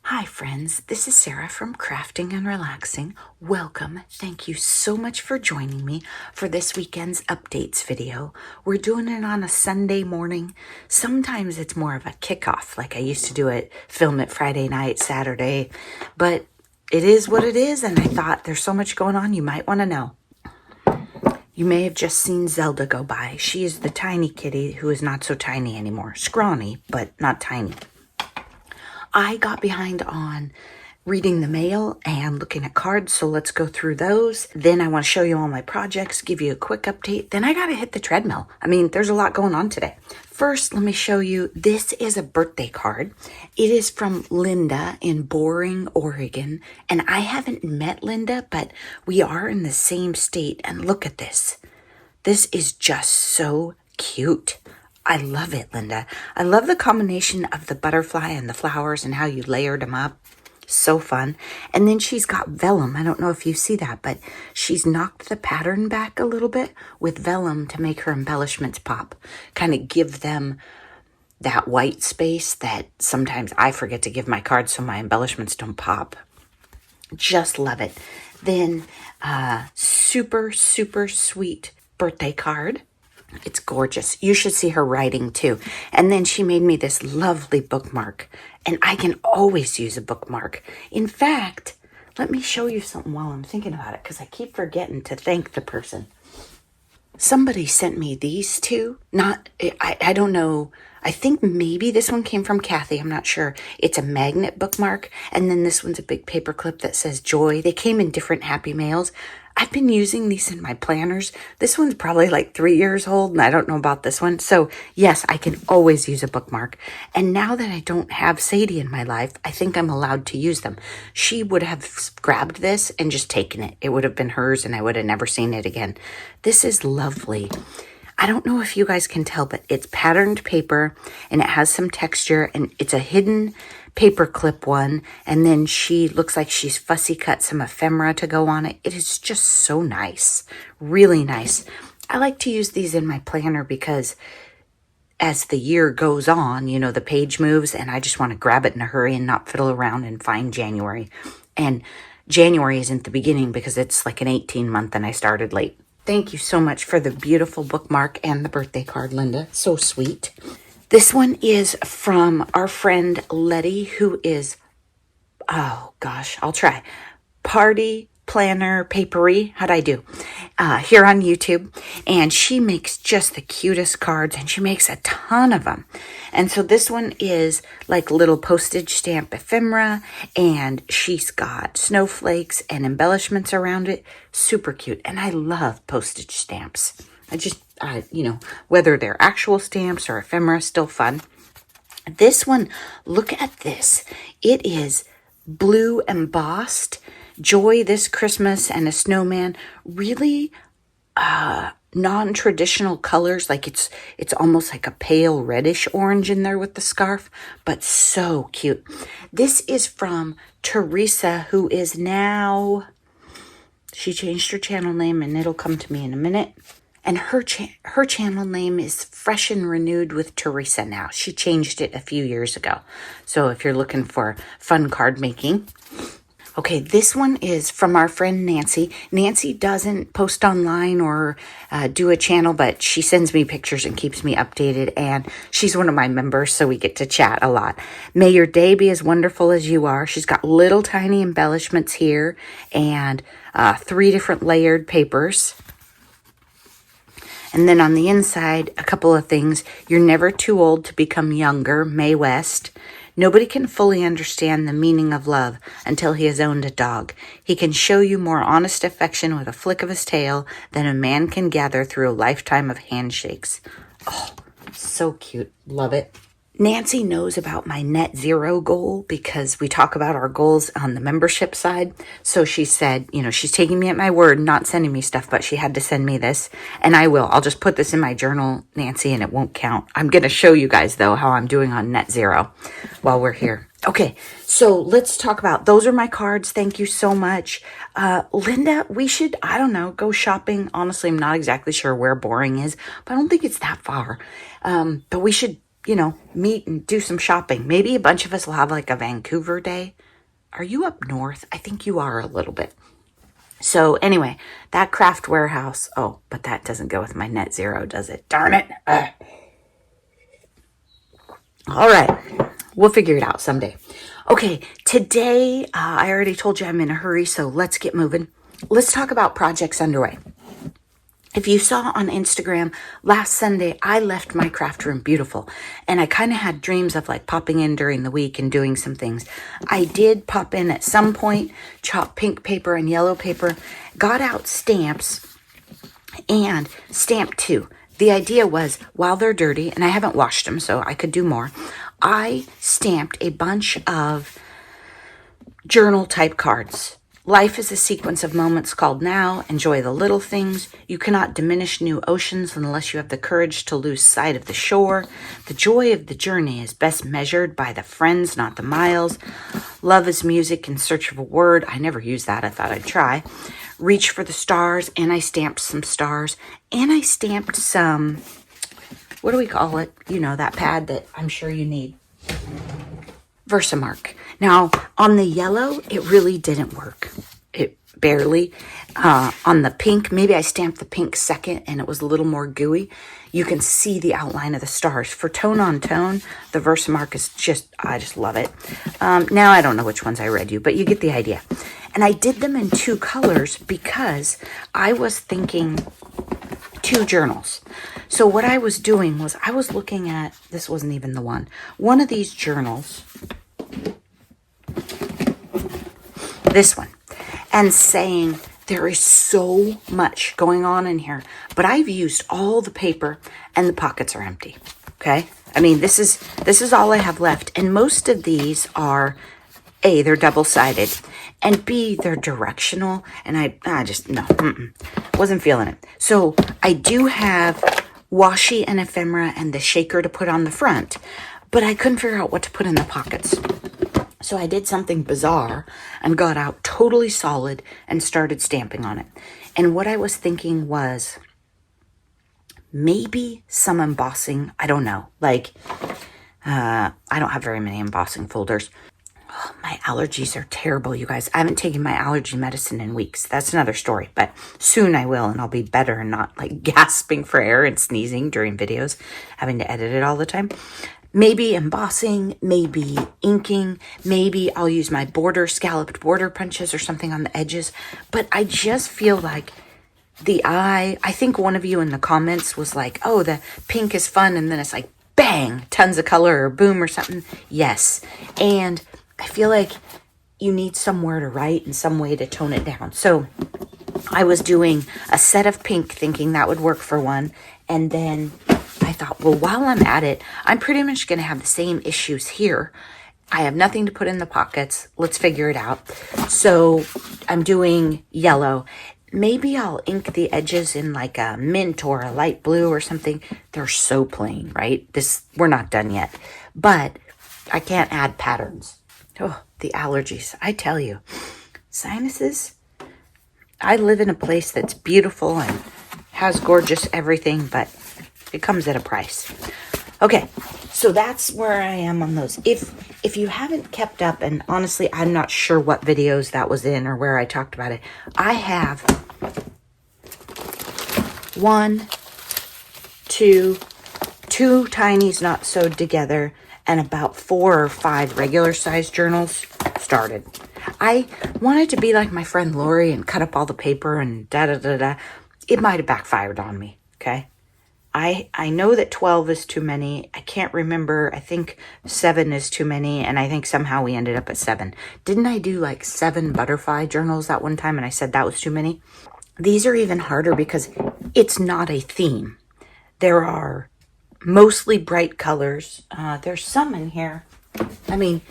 Hi friends, this is Sarah from Crafting and Relaxing. Welcome. Thank you so much for joining me for this weekend's updates video. We're doing it on a Sunday morning. Sometimes it's more of a kickoff, like I used to do it, film it Friday night, Saturday, but it is what it is, and I thought there's so much going on you might want to know. You may have just seen Zelda go by. She is the tiny kitty who is not so tiny anymore. Scrawny, but not tiny. I got behind on reading the mail and looking at cards, so let's go through those. Then I want to show you all my projects, give you a quick update. Then I got to hit the treadmill. I mean, there's a lot going on today. First, let me show you, this is a birthday card. It is from Linda in Boring, Oregon. And I haven't met Linda, but we are in the same state. And look at this. This is just so cute. I love it, Linda. I love the combination of the butterfly and the flowers and how you layered them up. So fun. And then she's got vellum. I don't know if you see that, but she's knocked the pattern back a little bit with vellum to make her embellishments pop. Kind of give them that white space that sometimes I forget to give my cards so my embellishments don't pop. Just love it. Then super, super sweet birthday card. It's gorgeous. You should see her writing too. And then she made me this lovely bookmark. And I can always use a bookmark. In fact, let me show you something while I'm thinking about it, because I keep forgetting to thank the person. Somebody sent me these two. I don't know. I think maybe this one came from Kathy. I'm not sure. It's a magnet bookmark. And then this one's a big paper clip that says joy. They came in different Happy Mails. I've been using these in my planners. This one's probably like 3 years old, and I don't know about this one. So yes, I can always use a bookmark. And now that I don't have Sadie in my life, I think I'm allowed to use them. She would have grabbed this and just taken it. It would have been hers, and I would have never seen it again. This is lovely. I don't know if you guys can tell, but it's patterned paper, and it has some texture, and it's a hidden paper clip one, and then she looks like she's fussy cut some ephemera to go on it. It is just so nice, really nice. I like to use these in my planner because as the year goes on, you know, the page moves, and I just want to grab it in a hurry and not fiddle around and find January. And January isn't the beginning because it's like an 18-month and I started late. Thank you so much for the beautiful bookmark and the birthday card, Linda. So sweet. This one is from our friend Letty, who is, oh gosh, I'll try. Party Planner Papery. How'd I do? Here on YouTube. And she makes just the cutest cards, and she makes a ton of them. And so this one is like little postage stamp ephemera, and she's got snowflakes and embellishments around it. Super cute. And I love postage stamps. You know, whether they're actual stamps or ephemera, still fun. This one, look at this. It is blue embossed. Joy this Christmas and a snowman. Really non-traditional colors. Like it's almost like a pale reddish orange in there with the scarf, but so cute. This is from Teresa, who is now, she changed her channel name, and it'll come to me in a minute. And her channel name is Fresh and Renewed with Teresa now. She changed it a few years ago. So if you're looking for fun card making. Okay, this one is from our friend Nancy. Nancy doesn't post online or do a channel, but she sends me pictures and keeps me updated. And she's one of my members, so we get to chat a lot. May your day be as wonderful as you are. She's got little tiny embellishments here and 3 different layered papers. And then on the inside, a couple of things. You're never too old to become younger, Mae West. Nobody can fully understand the meaning of love until he has owned a dog. He can show you more honest affection with a flick of his tail than a man can gather through a lifetime of handshakes. Oh, so cute. Love it. Nancy knows about my net zero goal because we talk about our goals on the membership side. So she said, you know, she's taking me at my word, not sending me stuff, but she had to send me this. And I will. I'll just put this in my journal, Nancy, and it won't count. I'm going to show you guys, though, how I'm doing on net zero while we're here. Okay, so let's talk about, those are my cards. Thank you so much. Linda, we should, I don't know, go shopping. Honestly, I'm not exactly sure where Boring is, but I don't think it's that far. But we should you know, meet and do some shopping. Maybe a bunch of us will have like a Vancouver day. Are you up north? I think you are a little bit. So anyway, that craft warehouse. Oh, but that doesn't go with my net zero, does it? Darn it. All right. We'll figure it out someday. Okay, today, I already told you I'm in a hurry, so let's get moving. Let's talk about projects underway. If you saw on Instagram, last Sunday, I left my craft room beautiful. And I kind of had dreams of like popping in during the week and doing some things. I did pop in at some point, chop pink paper and yellow paper, got out stamps, and stamped two. The idea was, while they're dirty, and I haven't washed them, so I could do more, I stamped a bunch of journal type cards. Life is a sequence of moments called now. Enjoy the little things. You cannot diminish new oceans unless you have the courage to lose sight of the shore. The joy of the journey is best measured by the friends, not the miles. Love is music in search of a word. I never used that. I thought I'd try. Reach for the stars. And I stamped some stars. And I stamped some, what do we call it? You know, that pad that I'm sure you need. Versamark. Now, on the yellow, it really didn't work. It barely. On the pink, maybe I stamped the pink second and it was a little more gooey. You can see the outline of the stars. For tone on tone, the Versamark is just, I just love it. Now, I don't know which ones I read you, but you get the idea. And I did them in two colors because I was thinking two journals. So what I was doing was I was looking at, this wasn't even the one of these journals, this one, and saying there is so much going on in here, but I've used all the paper and the pockets are empty. Okay. I mean, this is all I have left. And most of these are A, they're double-sided, and B, they're directional. And I just, no, wasn't feeling it. So I do have washi and ephemera and the shaker to put on the front, but I couldn't figure out what to put in the pockets. So I did something bizarre and got out totally solid and started stamping on it. And what I was thinking was maybe some embossing. I don't know. Like, I don't have very many embossing folders. Oh, my allergies are terrible, you guys. I haven't taken my allergy medicine in weeks. That's another story, but soon I will, and I'll be better and not like gasping for air and sneezing during videos, having to edit it all the time. Maybe embossing, maybe inking, maybe I'll use my scalloped border punches or something on the edges. But I just feel like I think one of you in the comments was like, oh, the pink is fun. And then it's like, bang, tons of color or boom or something. Yes. And I feel like you need somewhere to write and some way to tone it down. So I was doing a set of pink thinking that would work for one. And then I thought, well, while I'm at it, I'm pretty much going to have the same issues here. I have nothing to put in the pockets. Let's figure it out. So I'm doing yellow. Maybe I'll ink the edges in like a mint or a light blue or something. They're so plain, right? We're not done yet. But I can't add patterns. Oh, the allergies. I tell you, sinuses. I live in a place that's beautiful and has gorgeous everything, but it comes at a price. Okay, so that's where I am on those. If you haven't kept up, and honestly, I'm not sure what videos that was in or where I talked about it. I have 1, 2 tinies not sewed together, and about 4 or 5 regular size journals started. I wanted to be like my friend Lori and cut up all the paper and da-da-da-da. It might have backfired on me, okay? I know that 12 is too many. I can't remember. I think 7 is too many, and I think somehow we ended up at 7. Didn't I do like 7 butterfly journals that one time, and I said that was too many? These are even harder because it's not a theme. There are mostly bright colors. There's some in here. I mean,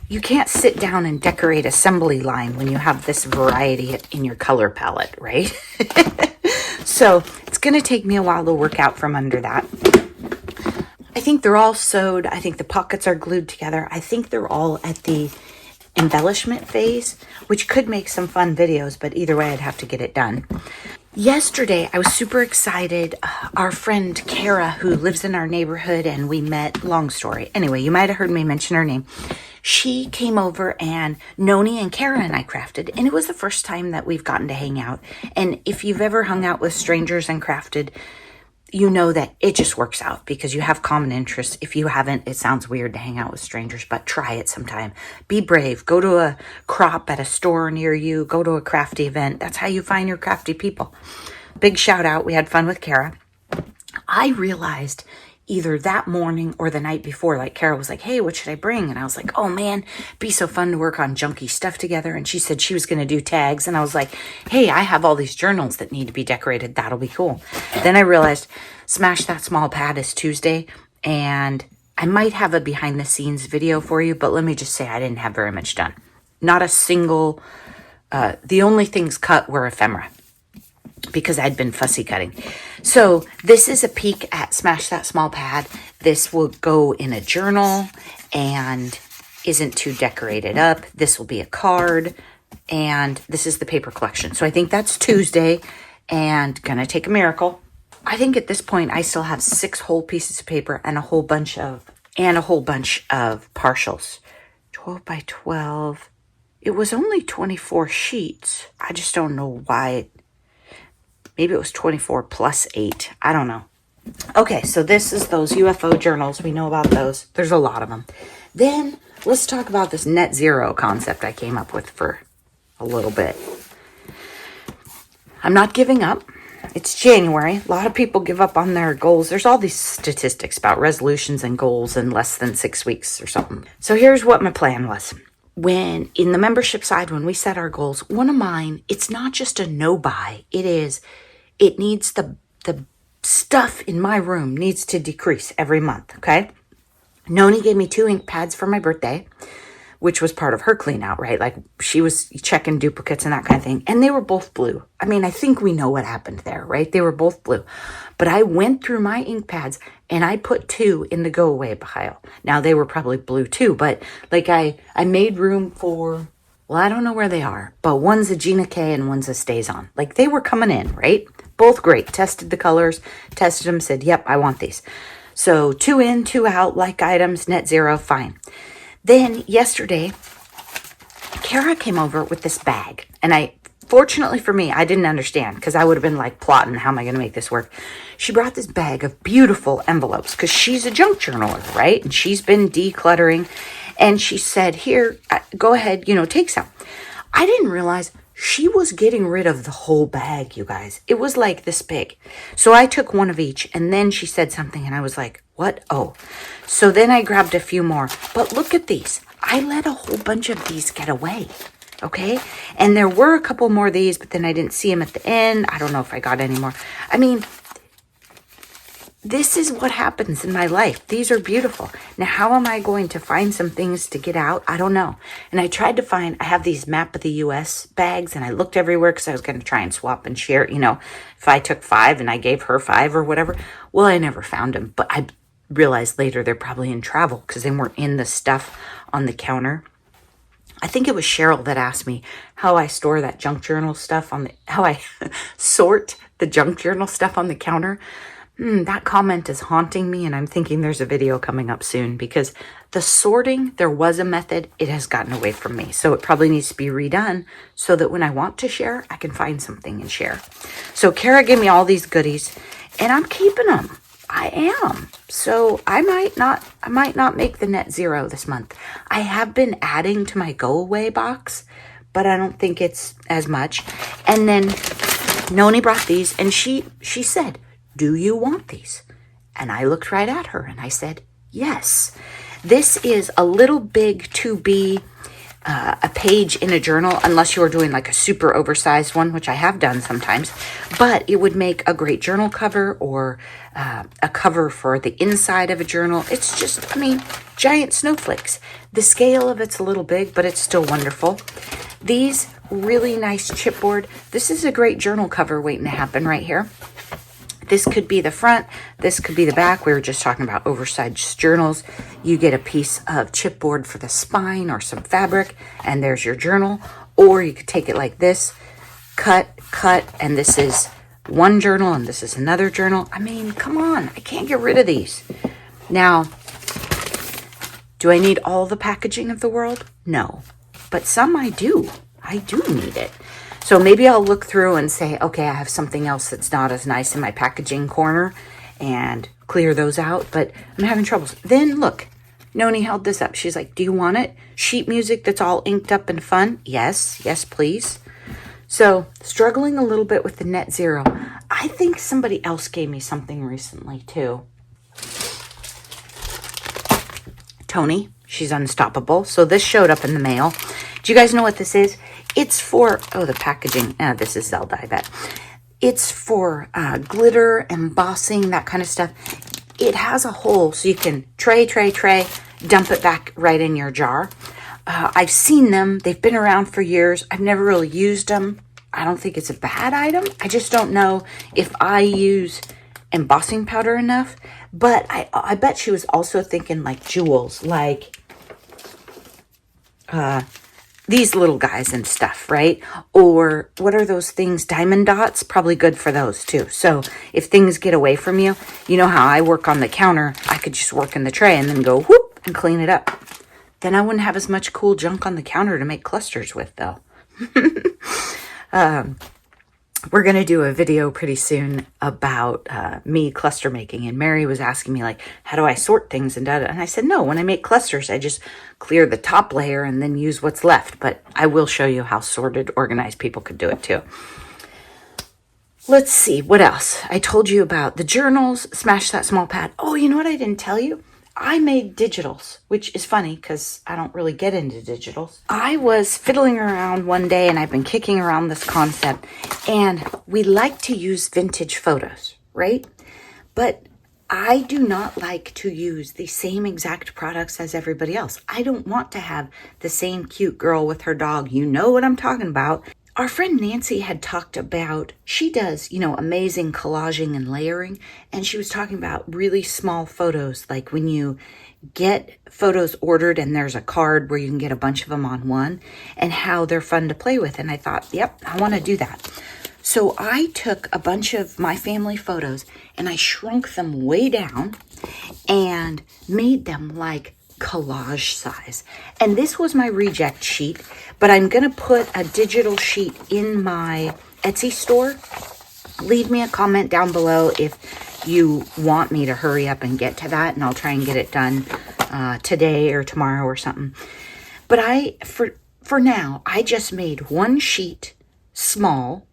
you can't sit down and decorate assembly line when you have this variety in your color palette, right? So it's going to take me a while to work out from under that. I think they're all sewed. I think the pockets are glued together. I think they're all at the embellishment phase, which could make some fun videos, but either way, I'd have to get it done. Yesterday, I was super excited. Our friend Kara, who lives in our neighborhood, and we met, long story. Anyway, you might have heard me mention her name. She came over and Noni and Kara and I crafted, and it was the first time that we've gotten to hang out. And if you've ever hung out with strangers and crafted, you know that it just works out because you have common interests. If you haven't, it sounds weird to hang out with strangers, but try it sometime. Be brave. Go to a crop at a store near you. Go to a crafty event. That's how you find your crafty people. Big shout out. We had fun with Kara. I realized either that morning or the night before, like Kara was like, hey, what should I bring? And I was like, oh man, be so fun to work on junky stuff together. And she said she was going to do tags. And I was like, hey, I have all these journals that need to be decorated. That'll be cool. Then I realized Smash That Small Pad is Tuesday, and I might have a behind the scenes video for you, but let me just say I didn't have very much done. Not a single, the only things cut were ephemera, because I'd been fussy cutting. So this is a peek at Smash That Small Pad. This will go in a journal and isn't too decorated up. This will be a card, and this is the paper collection. So I think that's Tuesday, and gonna take a miracle. I think at this point I still have 6 whole pieces of paper and a whole bunch of partials. 12 by 12. It was only 24 sheets. I just don't know why. Maybe it was 24 plus 8. I don't know. Okay, so this is those UFO journals. We know about those. There's a lot of them. Then let's talk about this net zero concept I came up with for a little bit. I'm not giving up. It's January. A lot of people give up on their goals. There's all these statistics about resolutions and goals in less than 6 weeks or something. So here's what my plan was. When in the membership side, when we set our goals, one of mine, it's not just a no buy. It needs the stuff in my room needs to decrease every month, okay? Noni gave me 2 ink pads for my birthday, which was part of her clean out, right? Like she was checking duplicates and that kind of thing. And they were both blue. I mean, I think we know what happened there, right? They were both blue. But I went through my ink pads and I put 2 in the go away pile. Now they were probably blue too, but like I made room for, well, I don't know where they are, but one's a Gina K and one's a Stays On. Like they were coming in, right? Both great. Tested the colors, tested them, said, yep, I want these. So 2 in, 2 out, like items, net zero, fine. Then yesterday, Kara came over with this bag. And fortunately for me, I didn't understand because I would have been like plotting, how am I going to make this work? She brought this bag of beautiful envelopes because she's a junk journaler, right? And she's been decluttering. And she said, here, go ahead, take some. I didn't realize she was getting rid of the whole bag, you guys. It was like this big. So I took one of each, and then she said something, and I was like, what? Oh. So then I grabbed a few more. But look at these. I let a whole bunch of these get away, okay? And there were a couple more of these, but then I didn't see them at the end. I don't know if I got any more. I mean, this is what happens in my life. These are beautiful. Now, how am I going to find some things to get out? I don't know. And I tried to find, I have these map of the U.S. bags, and I looked everywhere because I was going to try and swap and share, if I took 5 and I gave her 5 or whatever. Well, I never found them, but I realized later they're probably in travel because they weren't in the stuff on the counter. I think it was Cheryl that asked me how I store that junk journal stuff how I sort the junk journal stuff on the counter. That comment is haunting me, and I'm thinking there's a video coming up soon because the sorting, there was a method. It has gotten away from me. So it probably needs to be redone so that when I want to share, I can find something and share. So Kara gave me all these goodies, and I'm keeping them. I am. So I might not make the net zero this month. I have been adding to my go away box, but I don't think it's as much. And then Noni brought these, and she said, do you want these? And I looked right at her and I said, yes. This is a little big to be a page in a journal, unless you're doing like a super oversized one, which I have done sometimes, but it would make a great journal cover or a cover for the inside of a journal. It's just, giant snowflakes. The scale of it's a little big, but it's still wonderful. These really nice chipboard. This is a great journal cover waiting to happen right here. This could be the front. This could be the back. We were just talking about oversized journals. You get a piece of chipboard for the spine or some fabric, and there's your journal. Or you could take it like this, cut, and this is one journal and this is another journal. I mean, come on, I can't get rid of these. Now, do I need all the packaging of the world? No, but some I do. I do need it. So maybe I'll look through and say, okay, I have something else that's not as nice in my packaging corner and clear those out, but I'm having troubles. Then look, Noni held this up. She's like, do you want it? Sheet music that's all inked up and fun? Yes, yes, please. So struggling a little bit with the Net Zero. I think somebody else gave me something recently too. Tony, she's unstoppable. So this showed up in the mail. Do you guys know what this is? It's for, oh, the packaging. This is Zelda, I bet. It's for glitter, embossing, that kind of stuff. It has a hole so you can tray, dump it back right in your jar. I've seen them. They've been around for years. I've never really used them. I don't think it's a bad item. I just don't know if I use embossing powder enough. But I bet she was also thinking like jewels, like these little guys and stuff, right? Or what are those things? Diamond dots? Probably good for those too. So if things get away from you, you know how I work on the counter, I could just work in the tray and then go whoop and clean it up. Then I wouldn't have as much cool junk on the counter to make clusters with though. We're going to do a video pretty soon about me cluster making. And Mary was asking me, like, how do I sort things? And I said, no, when I make clusters, I just clear the top layer and then use what's left. But I will show you how sorted, organized people could do it too. Let's see, what else? I told you about the journals, Smash That Small Pad. Oh, you know what I didn't tell you? I made digitals, which is funny because I don't really get into digitals. I was fiddling around one day and I've been kicking around this concept, and we like to use vintage photos, right? But I do not like to use the same exact products as everybody else. I don't want to have the same cute girl with her dog. You know what I'm talking about. Our friend Nancy had talked about, she does, amazing collaging and layering. And she was talking about really small photos, like when you get photos ordered and there's a card where you can get a bunch of them on one, and how they're fun to play with. And I thought, yep, I want to do that. So I took a bunch of my family photos and I shrunk them way down and made them like collage size. And this was my reject sheet, but I'm going to put a digital sheet in my Etsy store. Leave me a comment down below if you want me to hurry up and get to that, and I'll try and get it done today or tomorrow or something. But for now, I just made one sheet small,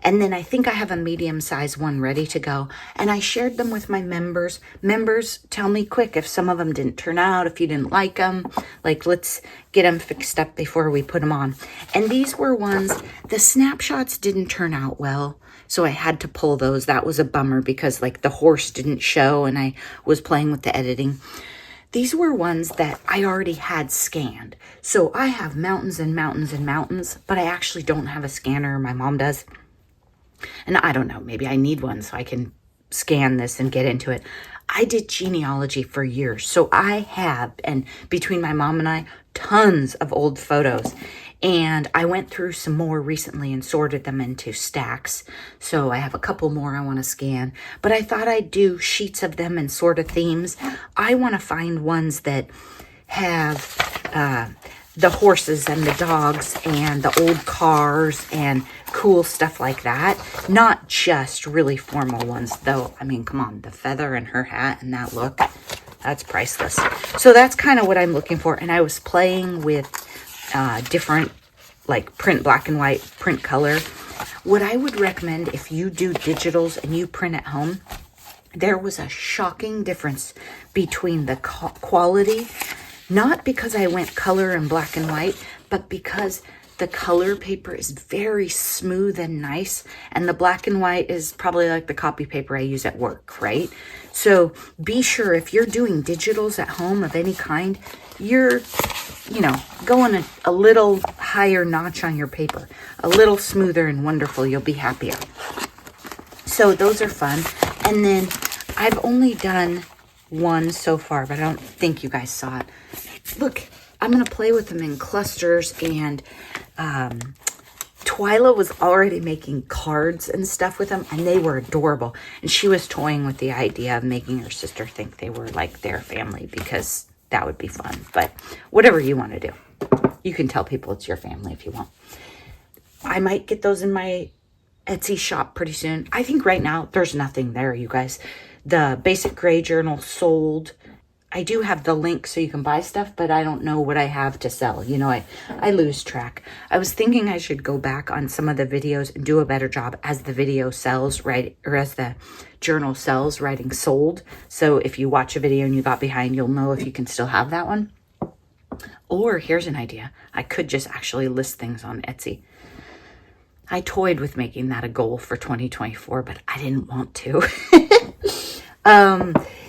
and then I think I have a medium-sized one ready to go. And I shared them with my members. Members, tell me quick if some of them didn't turn out, if you didn't like them. Like, let's get them fixed up before we put them on. And these were ones, the snapshots didn't turn out well, so I had to pull those. That was a bummer because, like, the horse didn't show and I was playing with the editing. These were ones that I already had scanned. So I have mountains and mountains and mountains, but I actually don't have a scanner. My mom does. And I don't know, maybe I need one so I can scan this and get into it. I did genealogy for years. So I have, and between my mom and I, tons of old photos. And I went through some more recently and sorted them into stacks. So I have a couple more I want to scan. But I thought I'd do sheets of them and sort of themes. I want to find ones that have the horses and the dogs and the old cars and cool stuff like that. Not just really formal ones, though. I mean, come on, the feather and her hat and that look, that's priceless. So that's kind of what I'm looking for. And I was playing with different, like, print black and white, print color. What I would recommend if you do digitals and you print at home, there was a shocking difference between the quality. Not because I went color and black and white, but because the color paper is very smooth and nice, and the black and white is probably like the copy paper I use at work, right? So be sure if you're doing digitals at home of any kind, you're, going a little higher notch on your paper, a little smoother and wonderful. You'll be happier. So those are fun. And then I've only done one so far, but I don't think you guys saw it. Look, I'm going to play with them in clusters and Twyla was already making cards and stuff with them, and they were adorable. And she was toying with the idea of making her sister think they were like their family, because that would be fun. But whatever you want to do, you can tell people it's your family if you want. I might get those in my Etsy shop pretty soon. I think right now there's nothing there, you guys. The Basic Gray Journal sold. I do have the link so you can buy stuff, but I don't know what I have to sell. You know, I lose track. I was thinking I should go back on some of the videos and do a better job as the video sells, right? Or as the journal sells, writing sold. So if you watch a video and you got behind, you'll know if you can still have that one. Or here's an idea. I could just actually list things on Etsy. I toyed with making that a goal for 2024, but I didn't want to.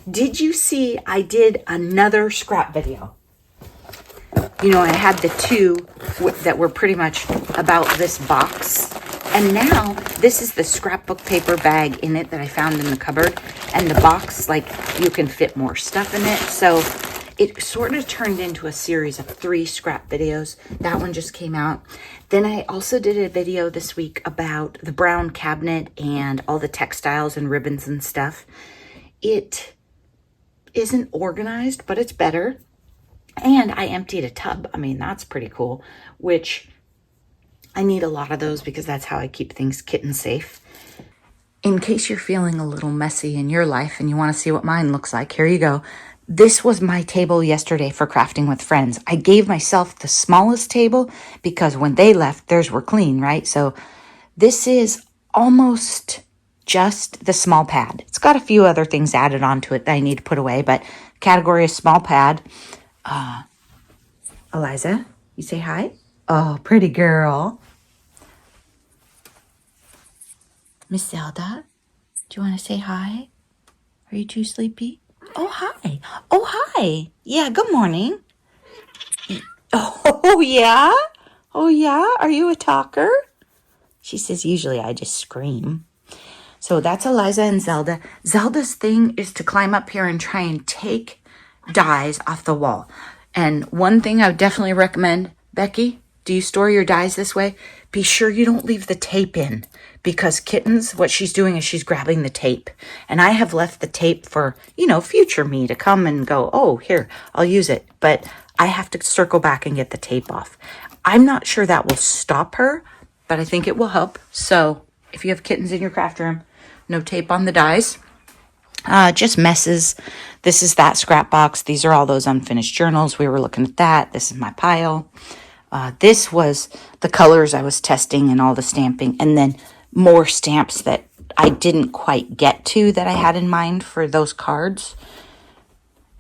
Did you see I did another scrap video? You know, I had the two that were pretty much about this box. And now this is the scrapbook paper bag in it that I found in the cupboard. And the box, like, you can fit more stuff in it. So it sort of turned into a series of 3 scrap videos. That one just came out. Then I also did a video this week about the brown cabinet and all the textiles and ribbons and stuff. It isn't organized, but it's better. And I emptied a tub. I mean, that's pretty cool, which I need a lot of those because that's how I keep things kitten safe. In case you're feeling a little messy in your life and you want to see what mine looks like, here you go. This was my table yesterday for crafting with friends. I gave myself the smallest table because when they left, theirs were clean, right? So this is almost just the small pad. It's got a few other things added onto it that I need to put away, but category is small pad. Eliza, you say hi? Oh, pretty girl. Miss Zelda, do you want to say hi? Are you too sleepy? Oh, hi. Oh, hi. Yeah, good morning. Oh, yeah? Oh, yeah? Are you a talker? She says, usually I just scream. So that's Eliza and Zelda. Zelda's thing is to climb up here and try and take dies off the wall. And one thing I would definitely recommend, Becky, do you store your dies this way? Be sure you don't leave the tape in, because kittens, what she's doing is she's grabbing the tape. And I have left the tape for, you know, future me to come and go, oh, here, I'll use it. But I have to circle back and get the tape off. I'm not sure that will stop her, but I think it will help. So if you have kittens in your craft room, no tape on the dies. Just messes. This is that scrap box. These are all those unfinished journals. We were looking at that. This is my pile. This was the colors I was testing and all the stamping. And then more stamps that I didn't quite get to that I had in mind for those cards.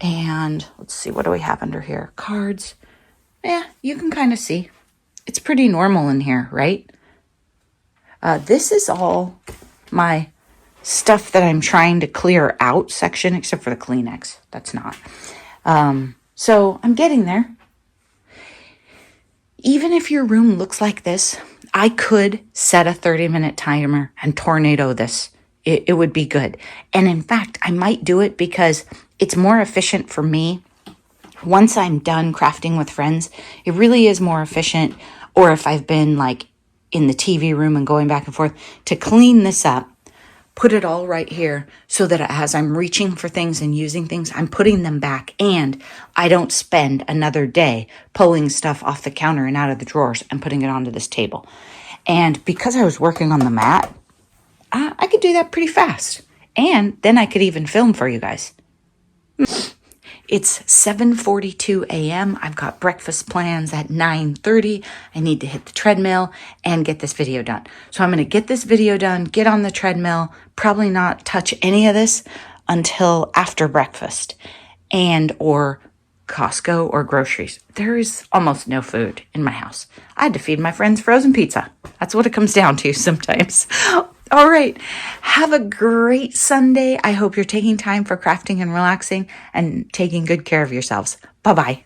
And let's see, what do we have under here? Cards. Yeah, you can kind of see. It's pretty normal in here, right? This is all my stuff that I'm trying to clear out section, except for the Kleenex. That's not. So I'm getting there. Even if your room looks like this, I could set a 30-minute timer and tornado this. It would be good. And in fact, I might do it because it's more efficient for me. Once I'm done crafting with friends, it really is more efficient. Or if I've been like in the TV room and going back and forth, to clean this up, put it all right here so that as I'm reaching for things and using things, I'm putting them back, and I don't spend another day pulling stuff off the counter and out of the drawers and putting it onto this table. And because I was working on the mat, I could do that pretty fast. And then I could even film for you guys. It's 7:42 a.m. I've got breakfast plans at 9:30. I need to hit the treadmill and get this video done. So I'm going to get this video done, get on the treadmill, probably not touch any of this until after breakfast and or Costco or groceries. There is almost no food in my house. I had to feed my friends frozen pizza. That's what it comes down to sometimes. All right. Have a great Sunday. I hope you're taking time for crafting and relaxing and taking good care of yourselves. Bye-bye.